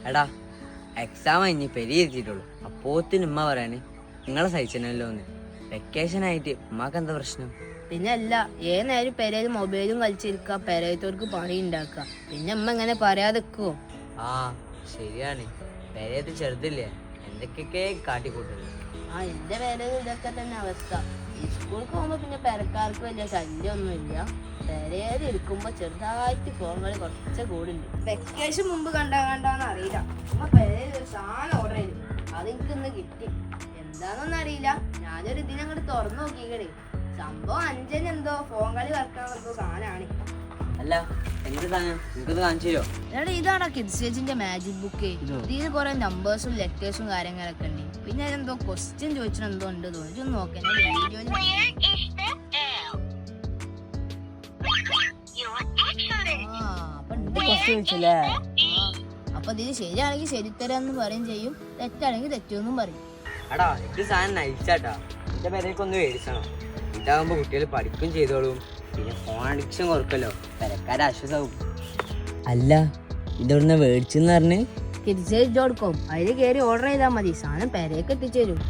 എടാ എക്സാം കഴിഞ്ഞ് പെരിയിരുത്തിയിട്ടുള്ളൂ. അപ്പോത്തിന് ഉമ്മ പറയാന് നിങ്ങളെ സഹിച്ചനല്ലോ എന്ന്. വെക്കേഷൻ ആയിട്ട് ഉമ്മക്ക് എന്താ പ്രശ്നം? പിന്നെ അല്ല നേരം പെരയിൽ മൊബൈലും കളിച്ചിരിക്കുക, പെരയത്തോർക്ക് പണി ഉണ്ടാക്കുക. പിന്നെ അമ്മ ഇങ്ങനെ പറയാതെക്കുവോ? ആ ശരിയാണ്, പെരയത് ചെറുതില്ലേ, എന്തൊക്കെ കാട്ടിക്കൂട്ടുന്നത്. എന്റെ പേരയിൽ ഇതൊക്കെ തന്നെ അവസ്ഥ. സ്കൂൾക്ക് പോകുമ്പോ പിന്നെ പെരക്കാർക്ക് വലിയ ശല്യമൊന്നുമില്ല. പെരയിൽ ഇരിക്കുമ്പോ ചെറുതായിട്ട് ഫോണുകൾ കുറച്ച് കൂടുണ്ട്. വെക്കേഷൻ മുമ്പ് കണ്ടാന്ന് അറിയില്ല, അമ്മ പെരയിൽ ഒരു സാധനം ഓർഡർ ചെയ്തു. അതെനിക്ക് ഇന്ന് കിട്ടി. എന്താണെന്നൊന്നും അറിയില്ല. ഞാനൊരു ഇതിനങ്ങോട്ട് തുറന്നു നോക്കിക്കണേ, സംഭവം അഞ്ചന് എന്തോ ഫോൺ കളി വർക്കാണെന്തോ സാധനമാണ്. അല്ല എനിക്കത് കാണിച്ചു തരുമോ? എടാ ഇതാണോ കിഡ്സേജിന്റെ മാജിക് ബുക്ക്. ഇതിന് കുറെ നമ്പേഴ്സും ലെറ്റേഴ്സും കാര്യങ്ങളൊക്കെ ഉണ്ട്. പിന്നെ അതെന്തോ ക്വസ്റ്റ്യൻ ചോദിച്ചാൽ എന്തോ ഉണ്ട് തോന്നി നോക്കാൻ. അപ്പൊ ഇതിന് ശരിയാണെങ്കിൽ ശരിത്തരാന്ന് പറയും ചെയ്യും, തെറ്റാണെങ്കിൽ തെറ്റൊന്നും പറയും. എടാ ഇത് സാധനം നയിച്ചാട്ടാ, എന്റെ പേരേക്ക് ഒന്ന് മേടിച്ചണം. ഇതാകുമ്പോ കുട്ടികൾ പഠിക്കും ചെയ്തോളും, പിന്നെ ഫോൺ അഡിക്ഷൻ കുറക്കല്ലോ, പെരക്കാരെ ആശ്വാസമാവും. അല്ല ഇതൊന്ന് മേടിച്ചെന്ന് പറഞ്ഞ് കിഡ്സേജ് ഡോട്ട് കോം അതിൽ കയറി ഓർഡർ ചെയ്താൽ മതി, സാധനം പെരേക്ക് എത്തിച്ചേരും.